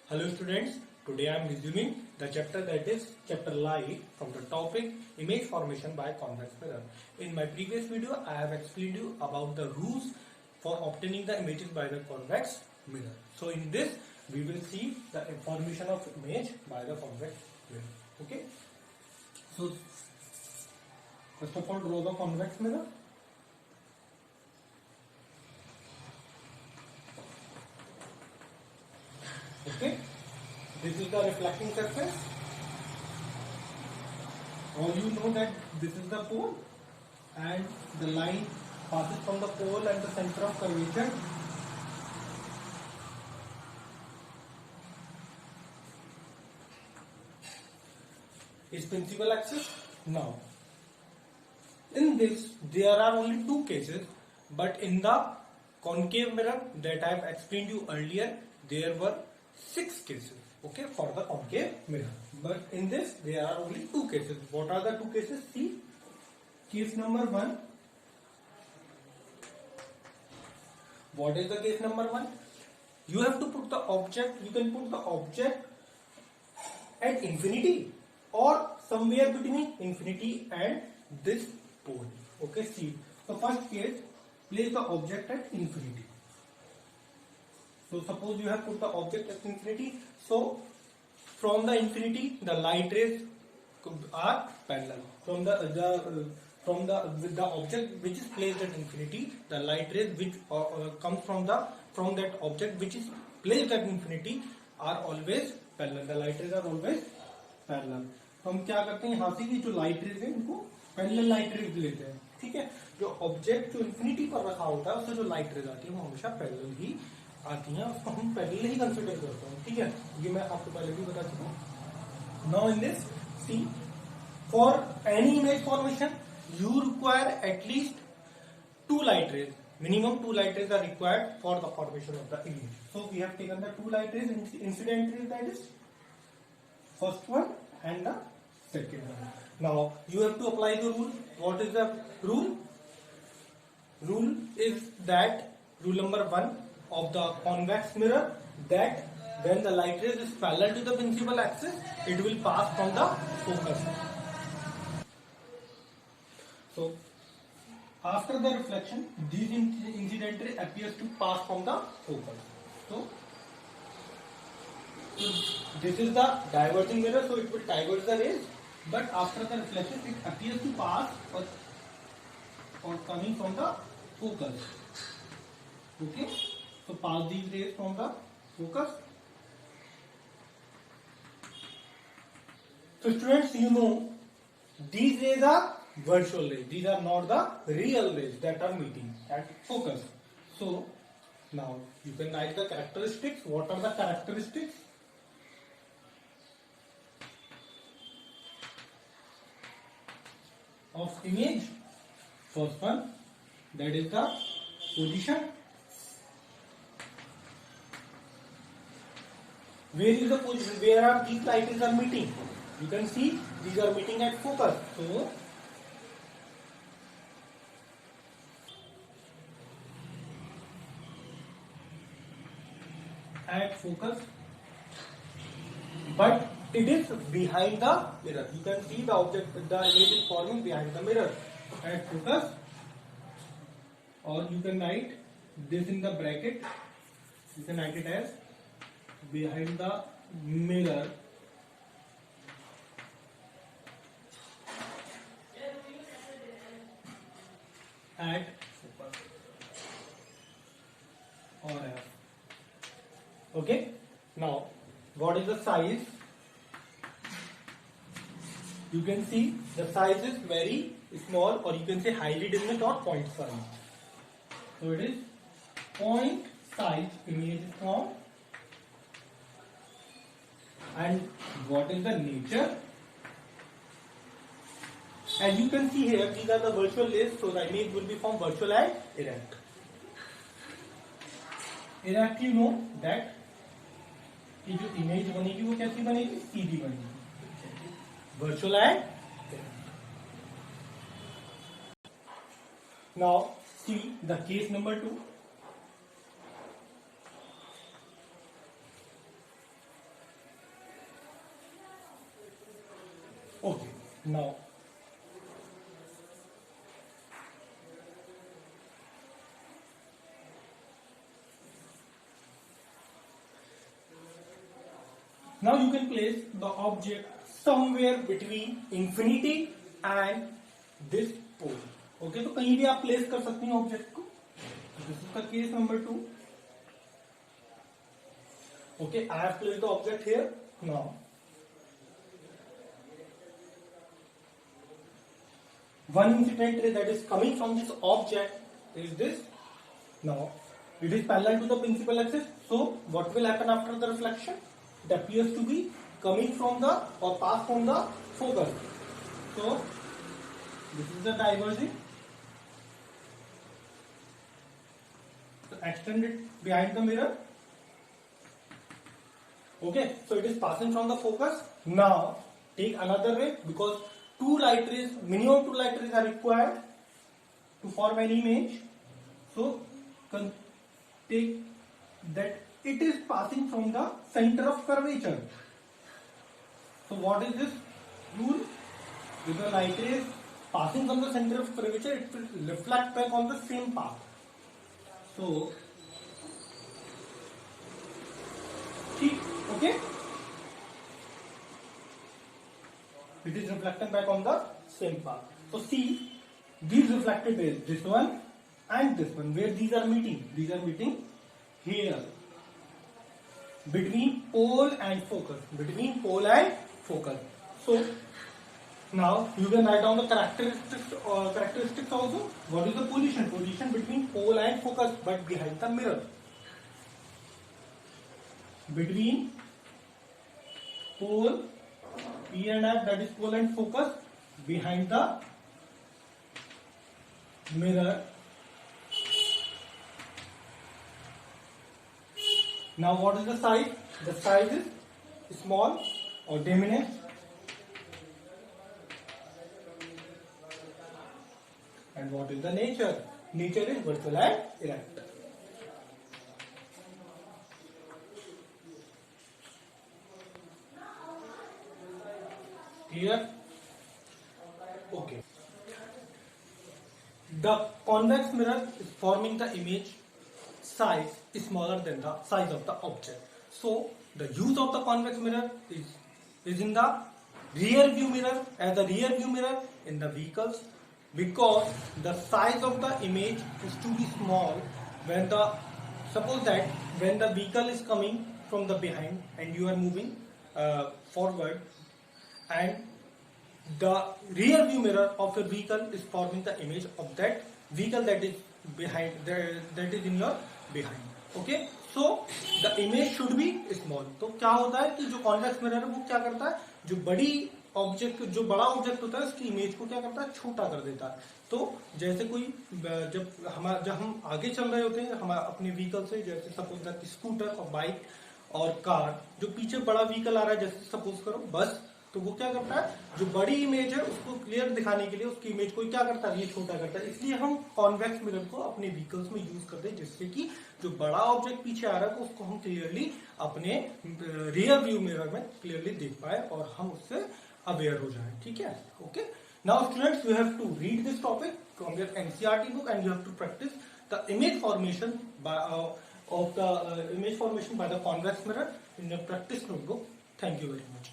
Hello students, today I am resuming the chapter that is chapter light from the topic image formation by convex mirror. In my previous video I have explained you about the rules for obtaining the images by the convex mirror. So in this we will see the formation of image by the convex mirror. Okay. So first of all draw the convex mirror. Okay, this is the reflecting surface. All you know that this is the pole and the line passes from the pole and the center of curvature. Is principal axis. Now, in this there are only two cases, but in the concave mirror that I have explained you earlier, there were 6 cases, okay, for the concave mirror. But in this there are only 2 cases. What are the 2 cases? See, case number 1. What is the case number 1? You have to put the object, you can put the object at infinity or somewhere between infinity and this pole. Okay, see, so first case, place the object at infinity. So suppose you have put the object at infinity. So from the infinity, the light rays are parallel. From the object which is placed at infinity, the light rays which comes from that object which is placed at infinity are always parallel. The light rays are always parallel. तो हम क्या करते हैं, यहाँ से की जो light rays है इनको पैरेलल लाइट रेज लेते हैं. ठीक है, जो ऑब्जेक्ट जो इन्फिनिटी पर रखा होता है उससे जो लाइट रेज आती है वो हमेशा पैरेलल ही आती हैं, उसको हम पैरेलल ही कंसीडर करते हैं. ठीक है, ये मैं आपको पहले भी बता चुका हूं. Now in this see, for any image formation you require at least 2 light rays. Minimum 2 light rays are required for the formation of the image. So we have taken the 2 light rays, incident rays, that is first one and the second one. Now you have to apply the rule. What is the rule? Rule is that rule number 1 of the convex mirror, that when the light rays is parallel to the principal axis, it will pass from the focus. So after the reflection, these incident ray appears to pass from the focus. So this is the diverging mirror, so it will diverge the rays, but after the reflection it appears to pass or coming from the focus. Okay, so pass these rays from the focus. So students, you know these rays are virtual rays. These are not the real rays that are meeting at focus. So now you can write the characteristics. What are the characteristics? Of image? First one, that is the position. Where is the position? Where are these light rays are meeting? You can see these are meeting at focus. So at focus, but it is behind the mirror. You can see the object, the image is forming behind the mirror at focus, or you can write this in the bracket. You can write it as behind the mirror at focus or F. Okay, now what is the size? You can see the size is very small, or you can say highly diminished or point size. So it is point size image is formed. And what is the nature? And you can see here these are the virtual rays, so the image will be formed virtual and erect. Erect, you know that कि जो image बनेगी वो कैसी बनेगी, सीधी बनेगी, virtual and. Now see the case number 2. Now, you can place the object somewhere between infinity and this pole. Okay, तो कहीं भी आप प्लेस कर सकती हैं ऑब्जेक्ट को. This is the case number 2. Okay, I have placed the object here. Now, one incident ray that is coming from this object is this. Now, it is parallel to the principal axis. So, what will happen after the reflection? It appears to be coming from the or pass from the focus. So, this is the diverging. So, extend it behind the mirror. Okay, so it is passing from the focus. Now, take another ray because minimum 2 light rays are required to form an image. So, take that it is passing from the center of curvature. So, what is this rule? With the light rays passing from the center of curvature, it will reflect back on the same path. So, okay, it is reflected back on the same path. So see, these reflected rays, this one and this one, where these are meeting here between pole and focus, So now you can write down the characteristics also. What is the position between pole and focus, but behind the mirror. Between pole, P and F, that is pole and focus, behind the mirror. Now what is the size? The size is small or diminished. And what is the nature? Nature is vertical and erect. Clear? Okay. The convex mirror is forming the image size is smaller than the size of the object. So the use of the convex mirror is in the rear view mirror, as the rear view mirror in the vehicles, because the size of the image is to be small suppose that when the vehicle is coming from the behind and you are moving forward, and the rear view mirror of a vehicle is forming the image of that vehicle that is behind, that is in your behind. Okay, so the image should be small. तो क्या होता है कि जो convex mirror है वो क्या करता है, जो बड़ा ऑब्जेक्ट होता है उसकी इमेज को क्या करता है, छोटा कर देता है. तो जैसे कोई जब हम आगे चल रहे होते हैं हम अपने व्हीकल से, जैसे सपोज दैट स्कूटर और बाइक और कार, जो पीछे बड़ा व्हीकल आ रहा है जैसे सपोज करो बस, तो वो क्या करता है, जो बड़ी इमेज है उसको क्लियर दिखाने के लिए उसकी इमेज को क्या करता है, ये छोटा करता है. इसलिए हम कॉन्वेक्स मिरर को अपने व्हीकल्स में यूज करते हैं, जिससे कि जो बड़ा ऑब्जेक्ट पीछे आ रहा है तो उसको हम क्लियरली अपने रियर व्यू मिरर में क्लियरली देख पाए और हम उससे अवेयर हो जाए. ठीक है. Okay, now students, you have to read this topic from your NCERT book and you have to practice the image formation of the image formation by the convex mirror in your practice notebook. Thank you very much.